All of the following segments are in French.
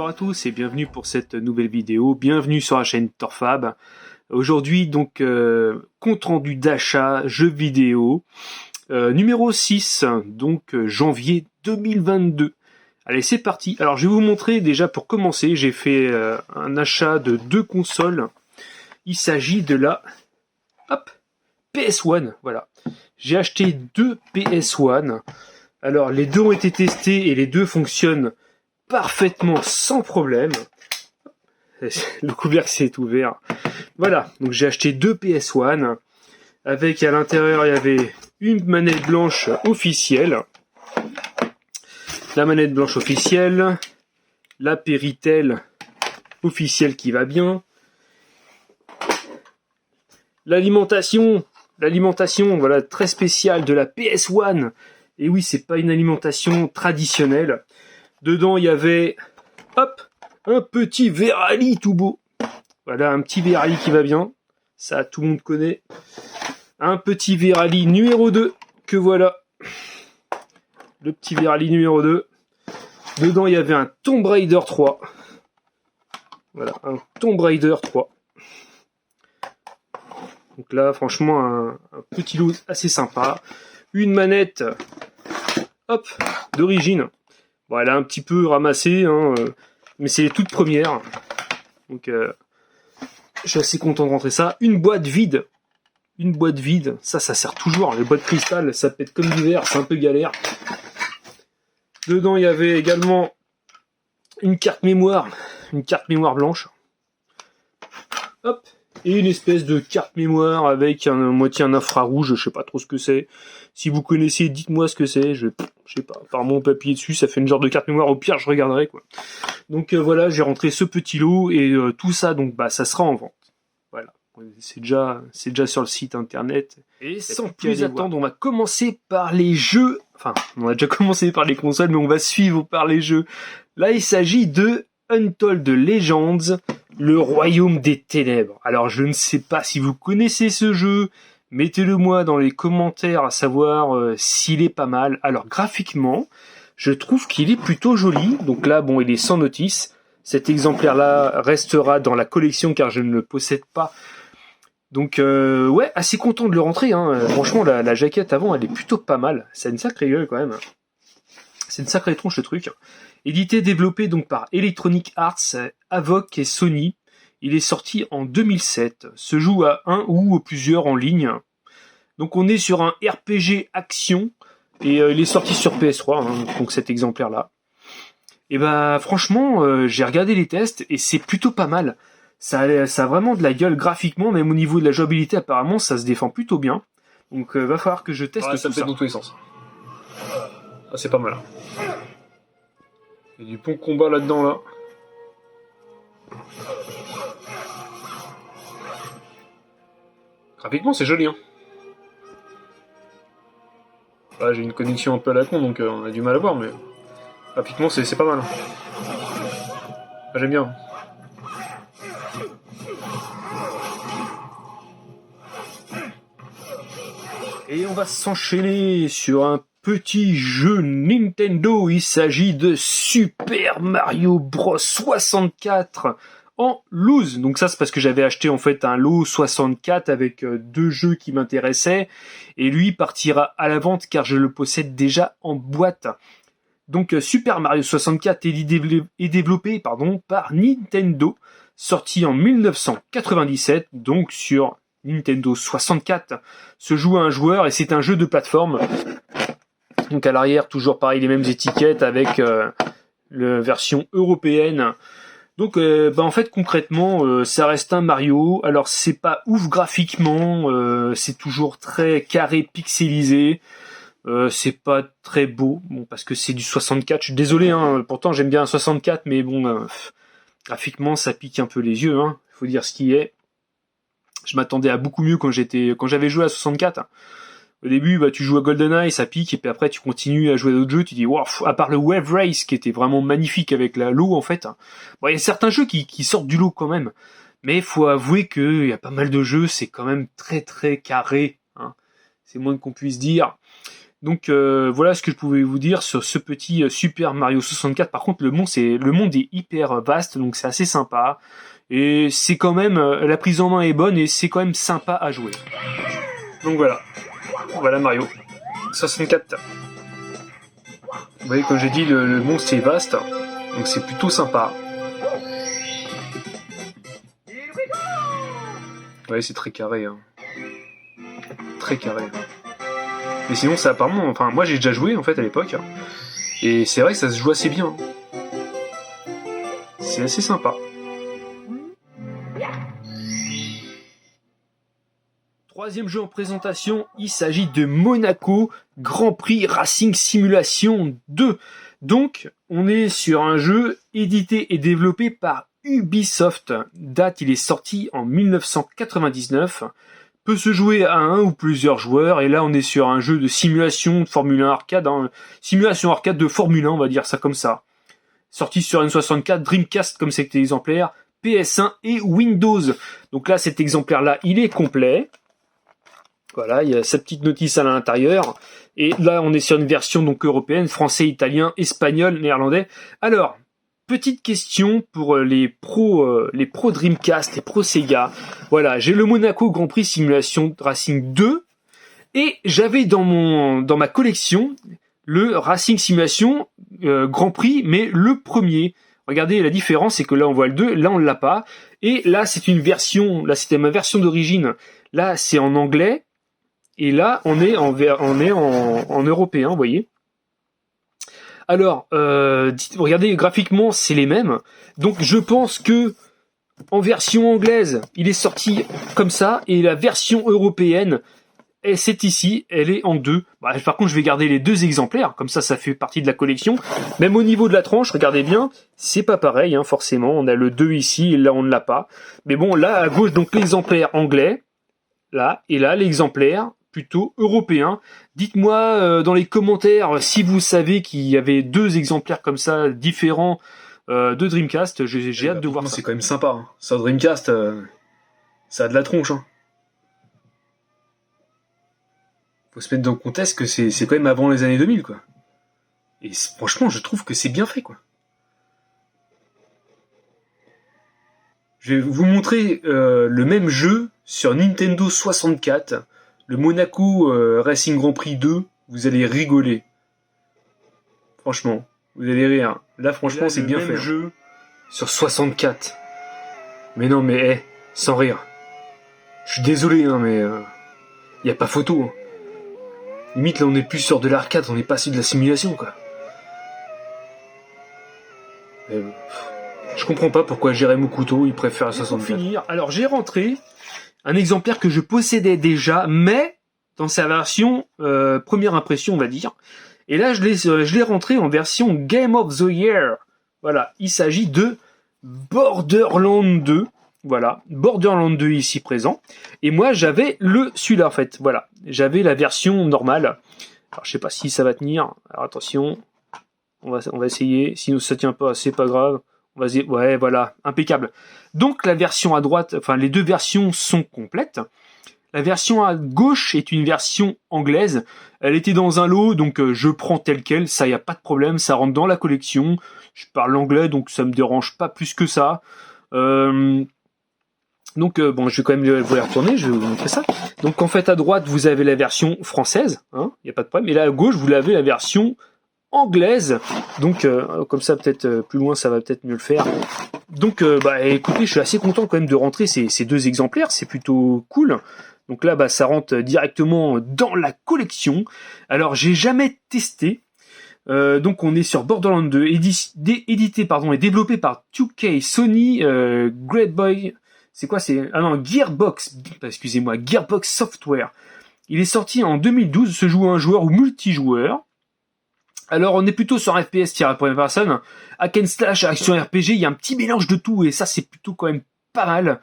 à tous et bienvenue pour cette nouvelle vidéo. Bienvenue sur la chaîne Torfab. Aujourd'hui donc compte rendu d'achat jeux vidéo numéro 6, donc janvier 2022. Allez, c'est parti. Alors je vais vous montrer déjà pour commencer, j'ai fait un achat de 2 consoles. Il s'agit de la PS1, voilà. J'ai acheté 2 PS1. Alors les deux ont été testés et les deux fonctionnent parfaitement sans problème. Le couvercle s'est ouvert. Voilà, donc j'ai acheté 2 PS1 avec à l'intérieur il y avait une manette blanche officielle, la manette blanche officielle, la Péritel officielle qui va bien, l'alimentation voilà très spéciale de la PS1. Et oui, c'est pas une alimentation traditionnelle. Dedans, il y avait, un petit Verali tout beau. Voilà, un petit Verali qui va bien. Ça, tout le monde connaît. Un petit Verali numéro 2, que voilà. Le petit Verali numéro 2. Dedans, il y avait un Tomb Raider 3. Voilà, un Tomb Raider 3. Donc là, franchement, un petit lot assez sympa. Une manette, d'origine. Bon, elle a un petit peu ramassé, mais c'est les toutes premières. Donc, je suis assez content de rentrer ça. Une boîte vide. Ça sert toujours. Les boîtes cristal, ça pète comme du verre, c'est un peu galère. Dedans, il y avait également une carte mémoire blanche. Et une espèce de carte mémoire avec moitié un infrarouge, je sais pas trop ce que c'est. Si vous connaissez, dites-moi ce que c'est. Je sais pas. Apparemment, mon papier dessus, ça fait une genre de carte mémoire. Au pire, je regarderai quoi. Donc voilà, j'ai rentré ce petit lot et tout ça, donc ça sera en vente. Voilà, c'est déjà sur le site internet. Et sans plus attendre, on va commencer par les jeux. Enfin, on a déjà commencé par les consoles, mais on va suivre par les jeux. Là, il s'agit de Untold Legends, le royaume des ténèbres. Alors, je ne sais pas si vous connaissez ce jeu. Mettez-le moi dans les commentaires à savoir s'il est pas mal. Alors graphiquement, je trouve qu'il est plutôt joli. Donc là, bon, il est sans notice. Cet exemplaire-là restera dans la collection car je ne le possède pas. Donc ouais, assez content de le rentrer. Franchement, la jaquette avant, elle est plutôt pas mal. C'est une sacrée gueule quand même. C'est une sacrée tronche le truc. Édité et développé donc par Electronic Arts, Avoc et Sony. Il est sorti en 2007, se joue à un ou plusieurs en ligne. Donc on est sur un RPG action, et il est sorti sur PS3, donc cet exemplaire-là. Et franchement, j'ai regardé les tests, et c'est plutôt pas mal. Ça a vraiment de la gueule graphiquement, même au niveau de la jouabilité, apparemment, ça se défend plutôt bien. Donc va falloir que je teste tout ça. Ça fait dans tous les sens. Ah, c'est pas mal. Il y a du bon combat là-dedans, là. Graphiquement, c'est joli, Là, j'ai une connexion un peu à la con, donc on a du mal à voir, mais graphiquement, c'est pas mal. J'aime bien. Et on va s'enchaîner sur un petit jeu Nintendo. Il s'agit de Super Mario Bros 64 en loose. Donc ça, c'est parce que j'avais acheté en fait un lot 64 avec 2 jeux qui m'intéressaient. Et lui partira à la vente car je le possède déjà en boîte. Donc Super Mario 64 est développé par Nintendo, sorti en 1997, donc sur Nintendo 64. Se joue à un joueur et c'est un jeu de plateforme. Donc à l'arrière, toujours pareil, les mêmes étiquettes avec la version européenne. Donc en fait concrètement ça reste un Mario. Alors c'est pas ouf graphiquement, c'est toujours très carré pixelisé. C'est pas très beau, parce que c'est du 64. Je suis désolé, pourtant j'aime bien un 64, mais graphiquement ça pique un peu les yeux. Faut dire ce qui est. Je m'attendais à beaucoup mieux quand j'avais joué à 64. Au début, tu joues à GoldenEye, ça pique, et puis après tu continues à jouer à d'autres jeux, tu dis wow, à part le Wave Race qui était vraiment magnifique avec l'eau en fait. Il y a certains jeux qui sortent du lot quand même, mais il faut avouer qu'il y a pas mal de jeux, c'est quand même très très carré. C'est moins qu'on puisse dire. Donc voilà ce que je pouvais vous dire sur ce petit Super Mario 64. Par contre, le monde est hyper vaste, donc c'est assez sympa. Et c'est quand même, la prise en main est bonne et c'est quand même sympa à jouer. Donc voilà Mario 64. Vous voyez, comme j'ai dit, le monde c'est vaste, donc c'est plutôt sympa. Ouais, c'est très carré, hein. Très carré. Mais sinon, ça apparemment, enfin, moi j'ai déjà joué en fait à l'époque, et c'est vrai que ça se joue assez bien. C'est assez sympa. Troisième jeu en présentation, il s'agit de Monaco Grand Prix Racing Simulation 2. Donc, on est sur un jeu édité et développé par Ubisoft. Date, il est sorti en 1999. Peut se jouer à un ou plusieurs joueurs. Et là, on est sur un jeu de simulation de Formule 1 arcade. Simulation arcade de Formule 1, on va dire ça comme ça. Sorti sur N64, Dreamcast comme cet exemplaire, PS1 et Windows. Donc là, cet exemplaire-là, il est complet. Voilà, il y a sa petite notice à l'intérieur. Et là, on est sur une version donc européenne, français, italien, espagnol, néerlandais. Alors, petite question pour les pros Dreamcast, les pros Sega. Voilà, j'ai le Monaco Grand Prix Simulation Racing 2 et j'avais dans ma collection le Racing Simulation Grand Prix, mais le premier. Regardez, la différence, c'est que là on voit le 2, là on l'a pas. Et là c'est une version, là c'était ma version d'origine. Là c'est en anglais. Et là, on est en européen, vous voyez. Alors, regardez, graphiquement, c'est les mêmes. Donc, je pense que en version anglaise, il est sorti comme ça, et la version européenne, c'est ici, elle est en 2. Bah, par contre, je vais garder les 2 exemplaires, comme ça fait partie de la collection. Même au niveau de la tranche, regardez bien, c'est pas pareil, hein, forcément. On a le 2 ici, et là, on ne l'a pas. Mais bon, là, à gauche, donc l'exemplaire anglais, là, et là, l'exemplaire plutôt européen. Dites-moi dans les commentaires si vous savez qu'il y avait 2 exemplaires comme ça différents de Dreamcast. J'ai hâte de voir ça. C'est quand même sympa. Hein. Ça, Dreamcast, ça a de la tronche. Hein. Faut se mettre dans le contexte que c'est quand même avant les années 2000, quoi. Et franchement, je trouve que c'est bien fait, quoi. Je vais vous montrer le même jeu sur Nintendo 64. Le Monaco Racing Grand Prix 2, vous allez rigoler. Franchement, vous allez rire. Là, franchement, c'est bien fait. Le jeu sur 64. Mais non, mais sans rire. Je suis désolé, hein, mais y a pas photo. Hein. Limite, là, on est plus sur de l'arcade, on est passé de la simulation, quoi. Mais, je comprends pas pourquoi Jérémy Couteau, il préfère 64. Pour finir, alors j'ai rentré un exemplaire que je possédais déjà, mais dans sa version première impression, on va dire. Et là, je l'ai rentré en version Game of the Year. Voilà, il s'agit de Borderlands 2. Voilà, Borderlands 2 ici présent. Et moi, j'avais celui-là, en fait. Voilà, j'avais la version normale. Alors, je sais pas si ça va tenir. Alors, attention, on va essayer. Sinon, ça tient pas, c'est pas grave. Vas-y, ouais, voilà, impeccable. Donc la version à droite, enfin les 2 versions sont complètes. La version à gauche est une version anglaise. Elle était dans un lot, donc je prends tel quel, ça y a pas de problème, ça rentre dans la collection. Je parle anglais, donc ça me dérange pas plus que ça. Donc bon, je vais quand même vous la retourner, je vais vous montrer ça. Donc en fait à droite vous avez la version française, hein, y a pas de problème. Et là à gauche vous avez la version anglaise, donc comme ça peut-être plus loin ça va peut-être mieux le faire. Donc écoutez, je suis assez content quand même de rentrer ces 2 exemplaires, c'est plutôt cool. Donc là ça rentre directement dans la collection. Alors j'ai jamais testé. Donc on est sur Borderlands 2, édité et développé par 2K Sony, Great Boy. C'est quoi Gearbox. Excusez-moi, Gearbox Software. Il est sorti en 2012, se joue à un joueur ou multijoueur. Alors on est plutôt sur un FPS tiré à la première personne, hack and slash, action RPG, il y a un petit mélange de tout et ça c'est plutôt quand même pas mal.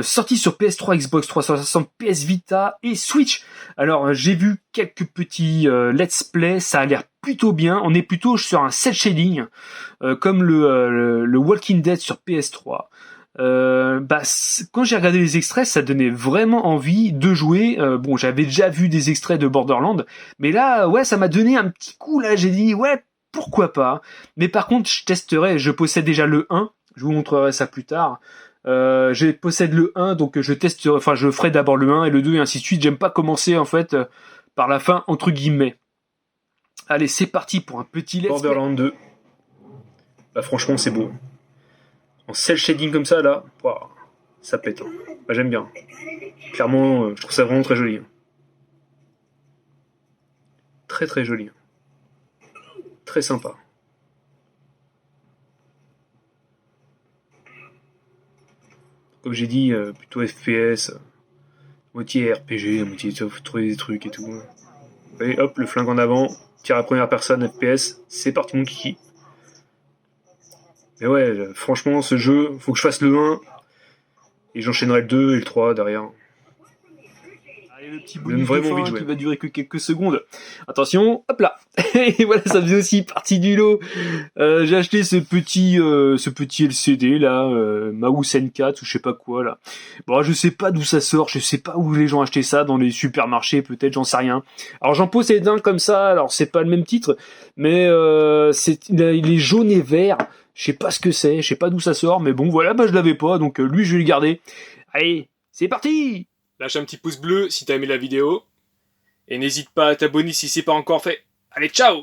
Sorti sur PS3, Xbox 360, PS Vita et Switch. Alors j'ai vu quelques petits let's play, ça a l'air plutôt bien. On est plutôt sur un cel shading comme le Walking Dead sur PS3. Quand j'ai regardé les extraits, ça donnait vraiment envie de jouer. Bon, j'avais déjà vu des extraits de Borderlands, mais là, ouais, ça m'a donné un petit coup. Là, j'ai dit, ouais, pourquoi pas. Mais par contre, je testerai. Je possède déjà le 1. Je vous montrerai ça plus tard. Je possède le 1, donc je testerai. Enfin, je ferai d'abord le 1 et le 2 et ainsi de suite. J'aime pas commencer en fait par la fin entre guillemets. Allez, c'est parti pour un petit let's play. Borderlands 2. Bah franchement, c'est beau. En cel shading comme ça, là, waouh, ça pète. Hein. Bah, j'aime bien. Clairement, je trouve ça vraiment très joli. Hein. Très très joli. Très sympa. Comme j'ai dit, plutôt FPS, moitié RPG, moitié trouver des trucs et tout. Et hop, le flingue en avant, tir à première personne, FPS, c'est parti mon kiki. Mais ouais, franchement, ce jeu, faut que je fasse le 1, et j'enchaînerai le 2 et le 3 derrière. Allez, le petit bonus de fin qui va durer que quelques secondes. Attention, hop là. Et voilà, ça faisait aussi partie du lot. J'ai acheté ce petit LCD là, Mouse N4 ou je sais pas quoi là. Bon, je sais pas d'où ça sort, je sais pas où les gens achetaient ça, dans les supermarchés peut-être, j'en sais rien. Alors j'en possède un comme ça, alors c'est pas le même titre, mais il est jaune et vert. Je sais pas ce que c'est, je sais pas d'où ça sort, mais bon voilà, je l'avais pas, donc lui je vais le garder. Allez, c'est parti! Lâche un petit pouce bleu si t'as aimé la vidéo. Et n'hésite pas à t'abonner si c'est pas encore fait. Allez, ciao!